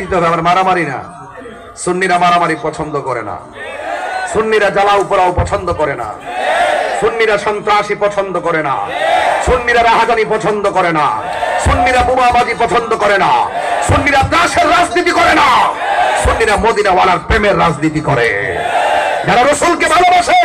আমরা মারামারি না। সুন্নিরা মারামারি পছন্দ করে না, সুন্নিরা জ্বালাও পোড়াও পছন্দ করে না, সুন্নিরা সন্ত্রাসী পছন্দ করে না, সুন্নিরা রাহাজানি পছন্দ করে না, সুন্নিরা বোমাবাজি পছন্দ করে না, সুন্নিরা ত্রাসের রাজনীতি করে না, সুন্নিরা মদিনাওয়ালার প্রেমের রাজনীতি করে। যারা রাসূলকে ভালোবাসে,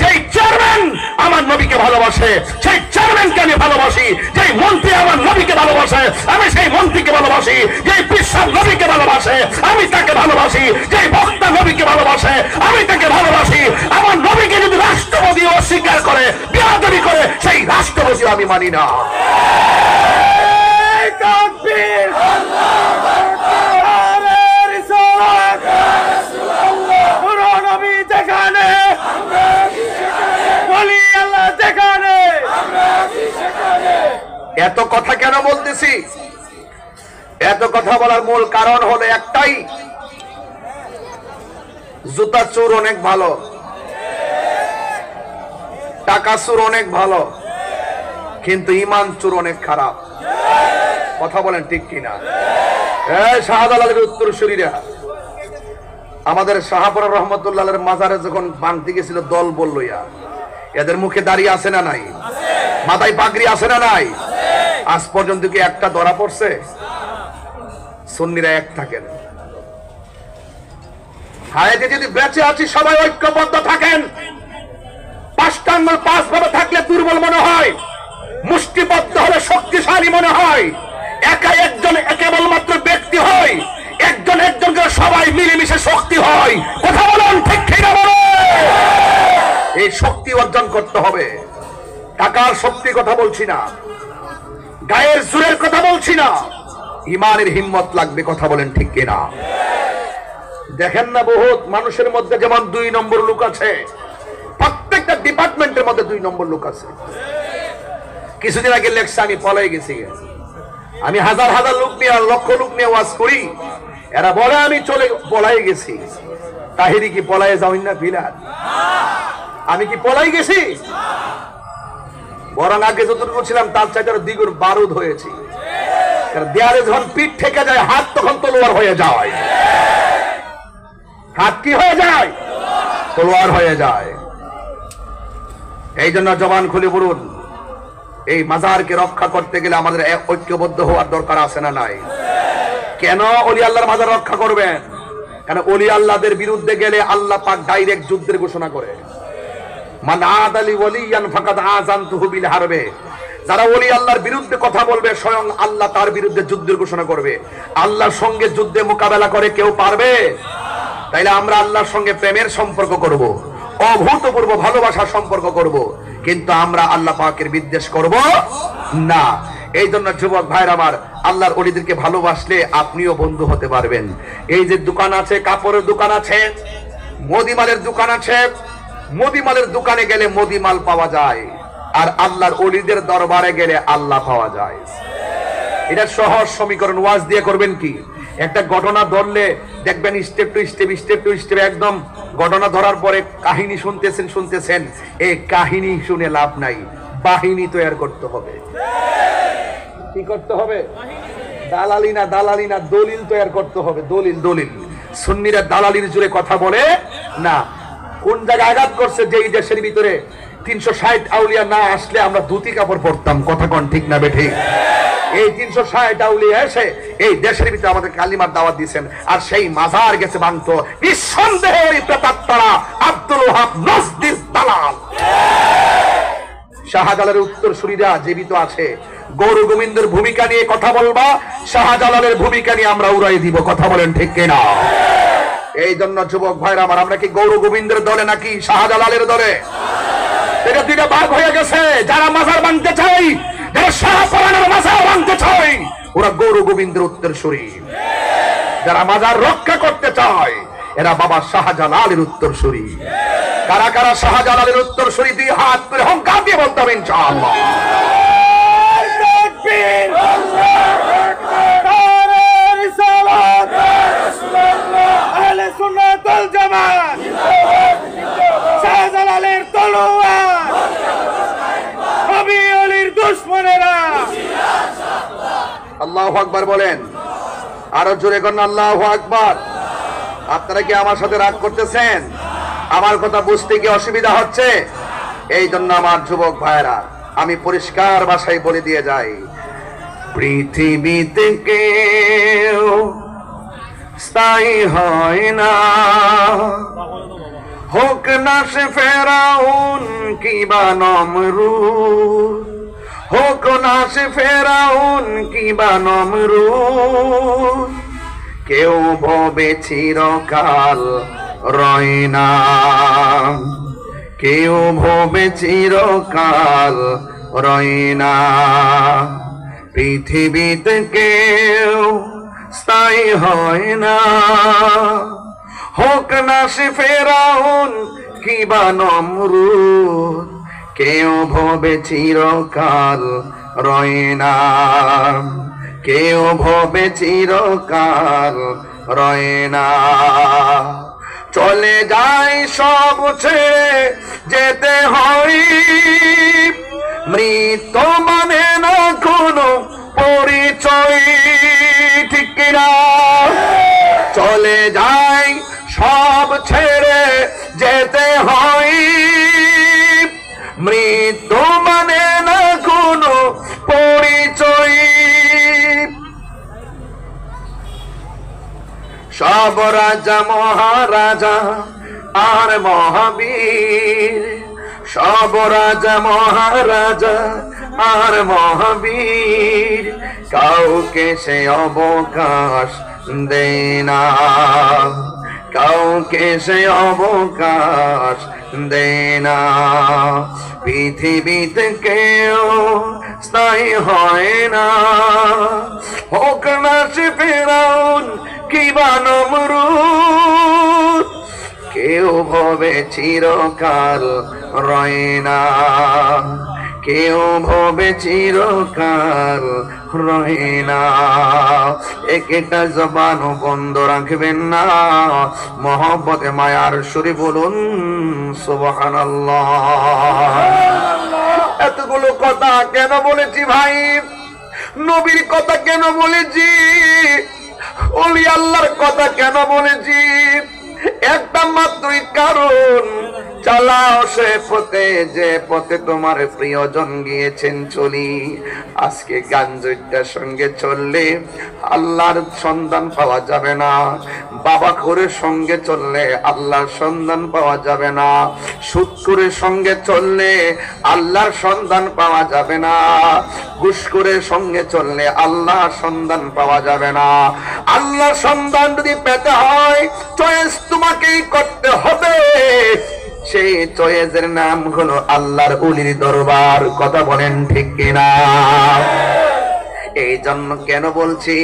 যেই চেয়ারম্যান আমার নবীকে ভালোবাসে সেই চেয়ারম্যানকে আমি ভালোবাসি, যেই মন্ত্রী আমার নবীকে ভালোবাসে আমি সেই মন্ত্রীকে ভালোবাসি, যেই বিশ্বাস নবীকে ভালোবাসে আমি তাকে ভালোবাসি, যেই বক্তা নবীকে ভালোবাসে আমি তাকে ভালোবাসি। আমার নবীকে যদি রাষ্ট্রপতি অস্বীকার করে, বিয়াদবি করে, সেই রাষ্ট্রপতি আমি মানি না। এত কথা কেন বলতেছি? এত কথা বলার মূল কারণ হলো একটাই, জুতা চোর অনেক ভালো, টাকা চোর অনেক ভালো, কিন্তু ঈমান চোর অনেক খারাপ। কথা বলেন ঠিক কিনা? এই শাহজালালের উত্তরসূরিরা আমাদের শাহপুর রহমতুল্লাহের মাজারে যখন ভাঙতে গেছিল দল বলল, এদের মুখে দাড়ি আছে না নাই? মাথায় পাগড়ি আছে না নাই? আজ পর্যন্ত কি একটা ধরা পড়ছে? সুন্নিরা এক থাকেন। হায়াতে যদি বেঁচে আছি সবাই ঐক্যবদ্ধ থাকেন। পাঁচটা আঙ্গুল পাঁচ ভাবে থাকলে দুর্বল মনে হয়, মুষ্টিবদ্ধ হলে শক্তিশালী মনে হয়। একা একজন কেবলমাত্র ব্যক্তি হয়, একজন একজনকে সবাই মিলেমিশে শক্তি হয়। কথা বলুন ঠিক ঠিক বলে। এই শক্তি অর্জন করতে হবে। টাকার শক্তির কথা বলছি না, গায়ের জোরের কথা বলছি না, ইমানের হিম্মত লাগবে। কথা বলেন ঠিক কিনা? দেখেন না বহুত মানুষের মধ্যে যেমন 2 নম্বর লোক আছে, প্রত্যেকটা ডিপার্টমেন্টের মধ্যে 2 নম্বর লোক আছে। কিছুদিন আগে লেখছে, আমি পলাই গেছি, আমি হাজার হাজার লোক নিয়ে লক্ষ লোক নিয়ে ওয়াজ করি, এরা বলে আমি চলে পলাই গেছি। তাহিরি কি পলায়ে যাও না বিলাল? আমি কি পলাই গেছি? বরং আগে যতটুকু ছিলাম তার চাইতে দ্বিগুণ বারুদ হয়েছি। দেয়ালে যখন পিঠ থেকে যায়, হাত তখন তলোয়ার হয়ে যায়। হাত কি হয়ে যায়? তলোয়ার হয়ে যায়। এই জন্য জবান খুলে বলুন, এই মাজারকে রক্ষা করতে গেলে আমাদের ঐক্যবদ্ধ হওয়ার দরকার আছে না নাই? কেন ওলি আল্লাহর মাজার রক্ষা করবেন? কেন ওলি আল্লাহদের বিরুদ্ধে গেলে আল্লাহ পাক ডাইরেক্ট যুদ্ধের ঘোষণা করে। মান আদালি ওয়ালিয়ান ফাকাদ আযানতুহু বিল হারবে। যারা ওলি আল্লাহর বিরুদ্ধে কথা বলবে, স্বয়ং আল্লাহ তার বিরুদ্ধে যুদ্ধের ঘোষণা করবে। আল্লাহর সঙ্গে যুদ্ধে মোকাবেলা করে কেউ পারবে? তাইলে আমরা আল্লাহর সঙ্গে প্রেমের সম্পর্ক করব, অভূতপূর্ব ভালোবাসার সম্পর্ক করব, কিন্তু আমরা আল্লাহ পাকের বিদ্বেষ করব না। এই জন্য যুবক ভাইরা আমার, আল্লাহর ওলিদেরকে ভালোবাসলে আপনিও বন্ধু হতে পারবেন। এই যে দোকান আছে, কাপড়ের দোকান আছে, মুদিমালের দোকান আছে, মুদিমালের দোকানে গেলে মুদিমাল পাওয়া যায়, আর আল্লাহর ওলিদের দরবারে গেলে আল্লাহ পাওয়া যায়। এটা সহজ সমীকরণ। ওয়াজ দিয়ে করবেন কি? একটা ঘটনা ধরলে দেখবেন step to step, step to step, একদম ঘটনা ধরার পরে কাহিনী শুনতেছেন। এই কাহিনী শুনে লাভ নাই, বাহিনী তৈরি করতে হবে। কি করতে হবে? দালালি না দলিল তৈরি করতে হবে। দলিল। সুন্নিরা দালালির জোরে কথা বলে না। কোন জায়গায় আঘাত করছে? যে এই দেশের ভিতরে 360 আউলিয়া না আসলে আমরা ধুতি কাপড় পরতাম। কথা কোন ঠিক না বেঠিক? এই 360 আউলিয়া এসে এই দেশের ভিতরে আমাদের কালিমার দাওয়াত দিয়েছেন, আর সেই মাজার গেছে ভাঙতো। নিঃসন্দেহে ওই প্রেতাত্মারা আব্দুল ওহাব নজদির দালাল। শাহজালালের উত্তরসূরিরা জীবিত আছে। গৌর গোবিন্দের ভূমিকা নিয়ে কথা বলবা, শাহজালালের ভূমিকা নিয়ে আমরা উড়াই দিব। কথা বলেন ঠিক কিনা? এই জন্য যুবক ভাইরা আমার, আমরা কি গৌর গোবিন্দের দলে নাকি শাহজালালের দলে? এটা দুইটা ভাগ হয়ে গেছে। যারা মাজার ভাঙতে চাই, যারা শাহপরানের মাজার ভাঙতে চাই, ওরা গৌর গোবিন্দের উত্তরসূরি। যারা মাজার রক্ষা করতে চায়, এরা বাবা শাহজালালের উত্তরসূরি। কারা কারা শাহজালালের উত্তরসূরি? 2 হাত করে হুঙ্কার দিয়ে বলতে হবে ইনশাআল্লাহ। শাহজালালের তলোয়ার, নবী ওলির দুশমনেরা। আল্লাহু আকবার বলেন। আরো জোরে করুন আল্লাহু আকবার। আপনারা কি আমার সাথে রাগ করতেছেন? আমার কথা বুঝতে কি অসুবিধা হচ্ছে? এই জন্য আমার যুবক ভাইরা, আমি পরিষ্কার ভাষায় বলে দিয়ে যাই, পৃথিবীতে কেউ স্থায়ী হয় না, হোক না সে ফেরাউন কিবা নমরুদ, হোক না সে ফেরাউন কিবা নমরুদ, কেউ ভবে চিরকাল রয় না, কেউ ভবে চিরকাল রয় না। পৃথিবীতে কেউ স্থায়ী হয় না, হোক না সে ফেরাউন কিবা নমরুদ, কেউ ভবে চিরকাল রয় না, কেউ ভবে চিরকাল রয় না। চলে যায় সব ছেড়ে যেতে হয়, মৃত্যু মানে না কোনো পরিচয়, ঠিক কিনা? চলে যায় সব ছেড়ে যেতে হয়, মৃত্যু মানে না কোনো পরিচয়। সব রাজা মহারাজা আর মহাবীর, সব রাজা মহারাজা আর মহাবীর, কাউকে সে অবকাশ দেয় না, কাউকে সে অবকাশ দেয় না। পৃথিবীতে কেউ স্থায়ী হয় না, হোক না সে ফেরাউন কিবা নমরুদ, কেউ ভবে চিরকাল রয় না, কেউ ভবে চিরকাল রয় না। একটা জবান বন্ধ রাখবেন না, মহব্বতে মায়ার সুরে বলুন সুবহানাল্লাহ। এতগুলো কথা কেন বলেছি ভাই? নবীর কথা কেন বলেছি? ওলি আল্লাহর কথা কেন বলেছি? একটা মাত্রই কারণ, চালাও সে পথে যে পথে তোমার প্রিয়জন গিয়েছেন চলি। আজকে গাঞ্জুইটার সঙ্গে চললে আল্লাহর সন্ধান পাওয়া যাবে না, বাবা করে সঙ্গে চললে আল্লাহর সন্ধান পাওয়া যাবে না, সুদখোরের সঙ্গে চললে আল্লাহর সন্ধান পাওয়া যাবে না, ঘুষখোরের সঙ্গে চললে আল্লাহর সন্ধান পাওয়া যাবে না। আল্লাহর সন্ধান যদি পেতে হয়, চয়েস তোমাকেই করতে হবে। সেই চয়েসের নাম হলো আল্লাহর ওলির দরবার। কথা বলেন ঠিক কিনা? এই জন্য কেন বলছি,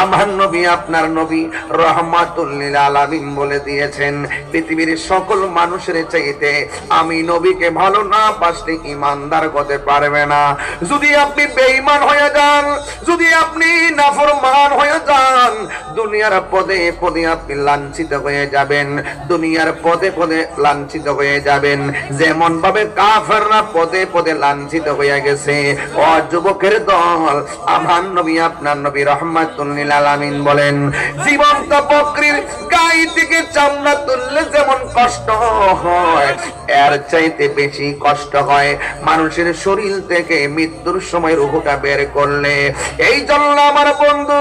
আমার নবী আপনার নবী রহমাতুল লিল আলামিন বলে দিয়েছেন, পৃথিবীর সকল মানুষের চাইতে আমি নবীকে ভালো না বাসলে ঈমানদার হতে পারবে না। যদি আপনি বেঈমান হয়ে যান, যদি আপনি নাফরমান হয়ে যান, দুনিয়ার পদে পদে আপনি লাঞ্ছিত হয়ে যাবেন, দুনিয়ার পদে পদে লাঞ্ছিত হয়ে যাবেন, যেমন ভাবে কাফেররা পদে পদে লাঞ্ছিত হয়ে গেছে। ও যুবকের দল, আমার নবী আপনার নবী রহমাতুল লিল আলামিন বলেন, জীবন্ত বকরির গাই থেকে চামড়া তুললে যেমন কষ্ট হয়, এর চাইতে বেশি কষ্ট হয় মানুষের শরীর থেকে মৃত্যুর সময় রূহটা বের করলে। এই জন্য আমার বন্ধু,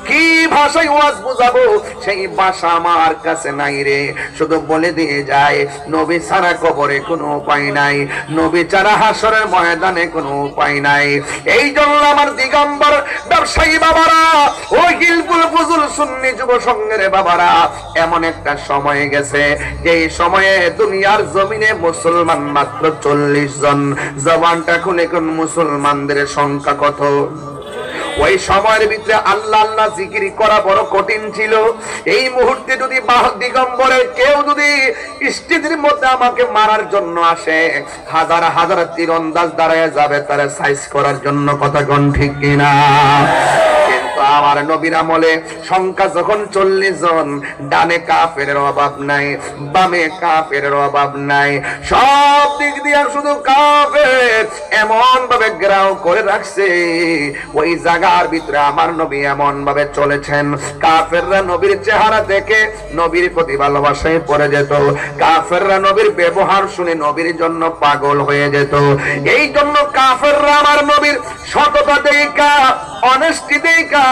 কি ভাষায় ওয়াজ বুঝাবো সেই ভাষা আমার কাছে নাই রে। শুধু বলে দিয়ে যায়, নবী ছাড়া কবরে কোনো উপায় নাই, নবী ছাড়া হাসরের ময়দানে কোনো উপায় নাই। এই জন্য আমার দিগম্বর ব্যবসায়ী বাবারা, ওই গিলপুল ফুজুল সুন্নি যুব সংঘের বাবারা, এমন একটা সময় গেছে যে সময়ে দুনিয়ার জমিনে মুসলমান মাত্র 40 জন। জবানটা খুলে কোন মুসলমানদের সংখ্যা কত? ওই সময়ের ভিতরে আল্লাহ আল্লাহ জিকির করা বড় কঠিন ছিল। এই মুহূর্তে যদি দিগম্বরে কেউ যদি স্টেজের মধ্যে আমাকে মারার জন্য আসে, হাজার হাজার তীরন্দাজ দাঁড়ায় যাবে তারা সাইজ করার জন্য। কথা কোন ঠিক কিনা? কিন্তু তো আমার নবীর আমলে সংখ্যা যখন 40 জন, ডানে কাফেরের অভাব নাই, বামে কাফেরের অভাব নাই, সব দিক দিয়ে শুধু কাফের এমন ভাবে গ্রাও করে রাখছে। ওই জায়গার ভিতরে আমার নবী এমন ভাবে চলেছেন, কাফেররা নবীর চেহারা দেখে নবীর প্রতি ভালোবাসায় পড়ে যেত, কাফেররা নবীর ব্যবহার শুনে নবীর জন্য পাগল হয়ে যেত। এই জন্য কাফেররা আমার নবীর সততা দেখা, অনেস্টি দেখা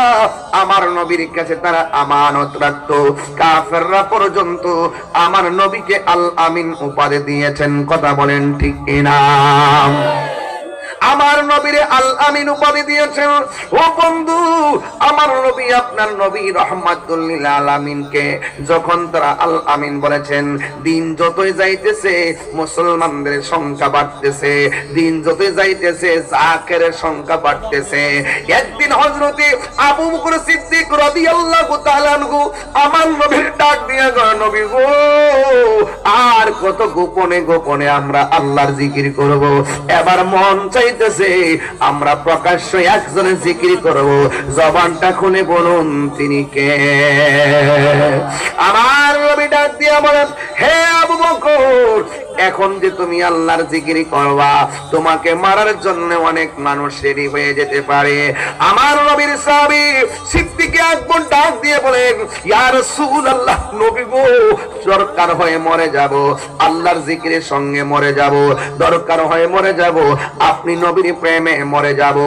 আমার নবীর কাছে তারা আমানত রাখতো। কাফেররা পর্যন্ত আমার নবীকে আল আমিন উপাধি দিয়েছেন। কথা বলেন ঠিক কিনা? আমার নবীরে আল আমিন উপাধি দিয়েছেন। ও বন্ধু, আমার নবী আপনার নবী রাহমাতুল লিল আলামিনকে যখন তারা আল আমিন বলেছেন, দিন যতই যাইতেছে মুসলমানদের সংখ্যা বাড়তেছে, দিন যতই যাইতেছে জাকেরের সংখ্যা বাড়তেছে। একদিন হযরতে আবু বকর সিদ্দিক রাদিয়াল্লাহু তাআলা আনহু আমার নবীর ডাক দিয়ে গো নবী গো, আর কত গোপনে গোপনে আমরা আল্লাহর জিকির করব, এবার মন চাই আমরা প্রকাশ্য একজনের জিকির করব, জবানটা খুলে বলুন তিনি কে? আমার নবী ডাক দিয়ে বলেন, হে আবু বকর, এখন যে তুমি আল্লাহর জিকির করবা, তোমাকে মারার জন্য অনেক মানুষ রেডি হয়ে যেতে পারে। আমার নবীর সাহাবী সিদ্দিক আকবর ডাক দিয়ে বলেন, ইয়া রাসূলুল্লাহ, নবী গো, দরকার হয়ে মরে যাব, আল্লাহর জিকিরের সঙ্গে মরে যাব, দরকার হয়ে মরে যাব, আপনি নবীর প্রেমে মরে যাব।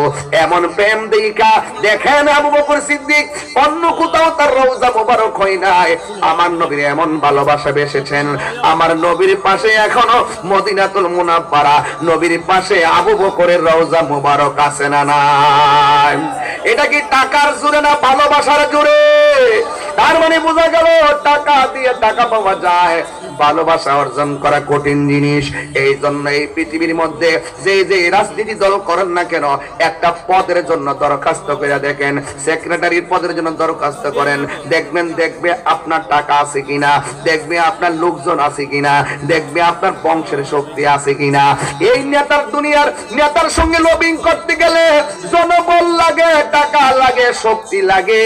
এমন প্রেম দেখা দেখেন আবু বকর সিদ্দিক অন্য কোথাও তার রওজা মোবারক হয় নাই, আমার নবীর এমন ভালোবাসা বেসেছেন। আমার নবীর পাশে এখনো মদিনাতুল মুনাওয়ারা, নবীর পাশে আবু বকরের রওজা মোবারক আছে না নাই? এটা কি টাকার জোরে না ভালোবাসার জোরে? তার মানে বোঝা গেল টাকা দিয়ে টাকা পাওয়া যায়, ভালোবাসা অর্জন করা কঠিন জিনিস। এই জন্য এই পৃথিবীর মধ্যে যে যে রাজনীতি দল করেন না কেন, একটা পদের জন্য দরখাস্ত করে দেখেন, সেক্রেটারির পদের জন্য দরখাস্ত করেন, দেখবে আপনার টাকা আছে কিনা, দেখবে আপনার লোকজন আছে কিনা, দেখবে আপনার বংশের শক্তি আছে কিনা। এই নেতার দুনিয়ার নেতার সঙ্গে লবিং করতে গেলে জনবল লাগে, টাকা লাগে, শক্তি লাগে।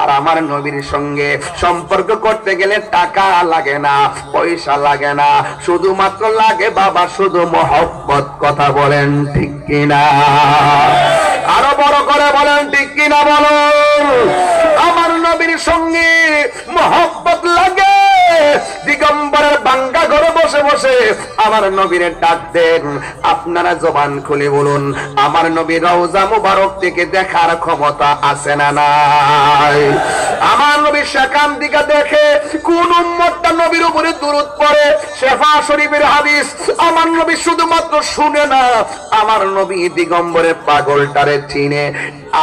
আর আমার নবীর সঙ্গে সম্পর্ক করতে গেলে টাকা লাগে না, পয়সা লাগে না, শুধুমাত্র লাগে বাবা শুধু মহব্বত। কথা বলেন ঠিক কিনা? আরো বড় করে বলেন ঠিক কিনা বলুন। আমার নবীর সঙ্গে মহব্বত লাগে। দিগম্বরের বাঙ্গা ঘরে বসে বসে আমার নবীর ডাক দেন, আপনারা জবান খুলে বলুন, আমার নবীর রওজা মুবারক থেকে দেখার ক্ষমতা আছে না নাই? আমার নবী সেখান দিকে দেখে কোন উম্মতটা নবীর উপরে দরুদ পড়ে, শেফা শরীফের হাদিস। আমার নবী শুধুমাত্র শুনে না, আমার নবী দিগম্বরের পাগলটারে চিনে,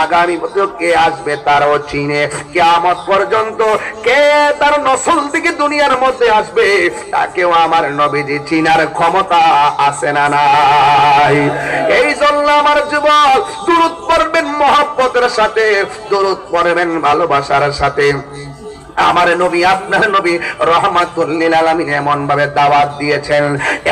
আগামী বছর কে আসবে তারও চিনে, কিয়ামত পর্যন্ত কে তার নসল থেকে দুনিয়ার মধ্যে আসবে তাকেও আমার নবীজি চিনার ক্ষমতা আছে না নাই? এই জন্য আমার যুবক, দরুদ পড়বেন মহব্বতের সাথে, দরুদ পড়বেন ভালোবাসার সাথে। আমার নবী আপনার নবী রাহমাতুল লিল আলামিন এমন ভাবে দাওয়াত দিয়েছেন,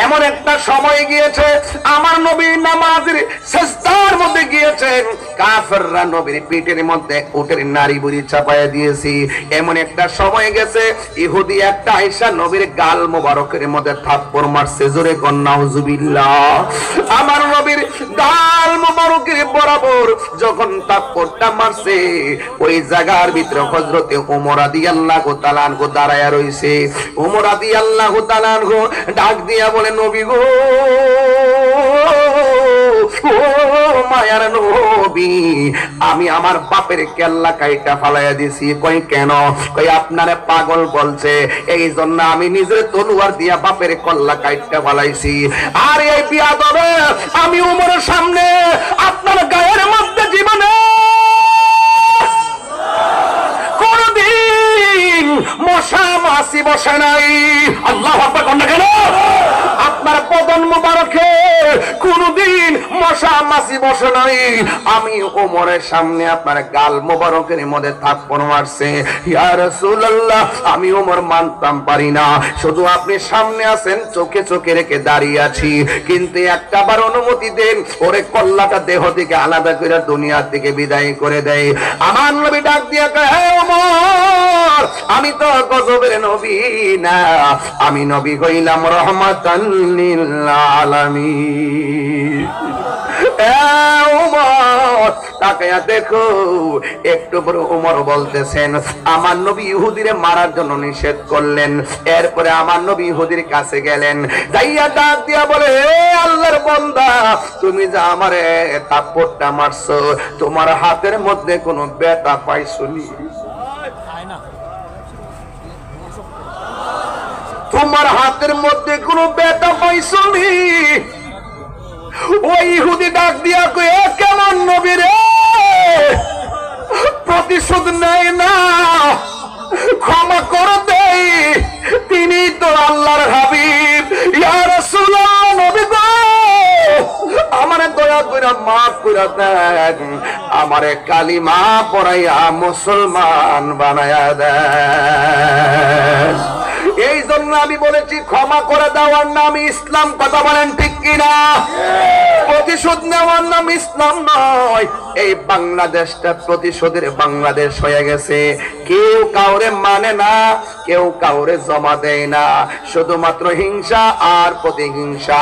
এমন একটা সময় গিয়েছে আমার নবী নামাজের সিজদার মধ্যে গিয়েছেন, কাফেররা নবীর পিঠের মধ্যে উটের নাড়ি বুড়ি চাপায়া দিয়েছি। এমন একটা সময় গেছে ইহুদি একটা আয়েশা নবীর গাল মোবারকের মধ্যে থাপ্পড় মারছে, জোরে কোন নাউজুবিল্লাহ। আমার নবীর গাল মোবারকের বরাবর যখন থাপ্পড়টা মারছে, ওই জায়গার ভিতরে হযরতে ওমর রাদিয়াল্লাহু তাআলা আনহু দাঁড়ায়া রইছে। ওমর রাদিয়াল্লাহু তাআলা আনহু ডাক দিয়া বলে, নবী গো, ও মায়ার নবী, আমি আমার বাপের কেল্লা কাইটা ফালাইয়া দিছি। কই কেন? কই আপনারে পাগল বলছে, এই জন্য আমি নিজের তলোয়ার দিয়া বাপের কল্লা কাইটা ফালাইছি। আর এই বিয়াদবে আমি ওমরের সামনে আপনার গায়ের মধ্যে জীবনে কোনদিন মশা মাছি বসে নাই। আল্লাহু আকবার। কেন আপনার বদন মুবারকে কোনদিন মশা মাছি বসে নাই। আমি ওমরের সামনে আপনার গাল মোবারকের মধ্যে থাপ্পড় মারছে। ইয়া রাসূলুল্লাহ, আমি ওমর মানতাম পারি না, শুধু আপনি সামনে আছেন, চোখে চোখে রেখে দাঁড়িয়ে আছি, কিন্তু একটা বার অনুমতি দেন, ওরে কল্লাটা দেহ থেকে আলাদা করে দুনিয়ার থেকে বিদায় করে দেয়। আমার নবী ডাক দিয়া কয়, হে ওমর, আমি তো গজবের নবী না, আমি নবী হইলাম রহমাতান লিল আলামিন। তাকায়া দেখো, একটু পরে ওমর বলতেছেন, আমার নবী ইহুদিরে মারার জন্য নিষেধ করলেন। এরপরে আমার নবী ইহুদির কাছে গেলেন, যাইয়া ডাক দিয়া বলে, হে আল্লাহর বান্দা, তুমি যা আমারে থাপ্পড়টা মারছো, তোমার হাতের মধ্যে কোনো ব্যথা পাইছনি? তোমার হাতের মধ্যে কোনো ব্যথা পাইছনি? ওই ইহুদি ডাক দিয়া কয়ে, কেমন নবী রে, প্রতিশোধ নেয় না, ক্ষমা করে দেয়, তিনি তো আল্লাহর হাবিব। ইয়া রাসূলুল্লাহ, নবী গো, আমারে দয়া করে মাফ করে দেন, আমারে কালিমা পড়াইয়া মুসলমান বানায়া দেন। এই জন্য আমি বলেছি, ক্ষমা করে দেওয়ার নাম ইসলাম। কথা বলেন ঠিক কিনা? প্রতিশোধ নেওয়ার নাম ইসলাম নয়। এই বাংলাদেশটা প্রতিশোধের বাংলাদেশ হয়ে গেছে। কেউ কাউরে মানে না, কেউ কাউরে জমা দেয় না, শুধুমাত্র হিংসা আর প্রতিহিংসা।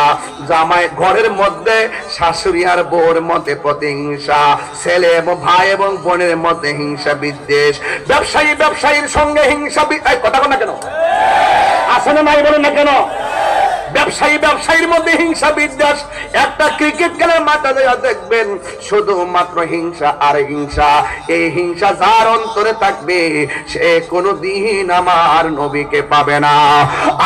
জামাই ঘরের মধ্যে শাশুড়ি আর বউর মধ্যে প্রতিহিংসা, ছেলে এবং ভাই এবং বোনের মধ্যে হিংসা বিদ্বেষ, ব্যবসায়ী ব্যবসায়ীর সঙ্গে হিংসা। কথা বল না কেন? আছে না নাই বলেন না কেন? ব্যবসায়ী ব্যবসায়ীর মধ্যে হিংসা বিদ্বেষ। একটা ক্রিকেট খেলার মাঠে দেখবেন শুধুমাত্র হিংসা আর হিংসা। এই হিংসা যার অন্তরে থাকবে, সে কোনদিন আমার নবীকে পাবে না।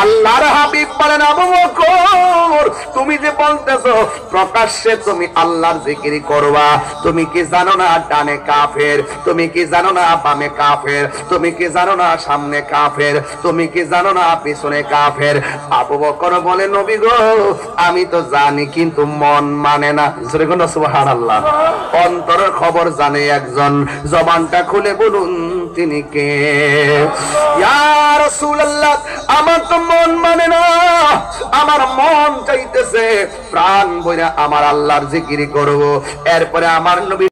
আল্লাহর হাবিব বলেন, আবু বকর, তুমি যে বলতেছো প্রকাশ্যে তুমি আল্লাহর জিকির করবা, তুমি কি জানো না ডানে কাফের? তুমি কি জানো না বামে কাফের? তুমি কি জানো না সামনে কাফের? তুমি কি জানো না পিছনে কাফের? আবু বকর বলে, নবী গো, আমি তো জানি, কিন্তু মন মানে না। সুবহানাল্লাহ। অন্তরের খবর জানে একজন, জবানটা খুলে বলুন তিনি কে? ইয়া রাসূলুল্লাহ, আমার তো মন মানে না, আমার মন চাইতেছে প্রাণ ভরে আমার আল্লাহর জিকির করব। এরপরে আমার নবী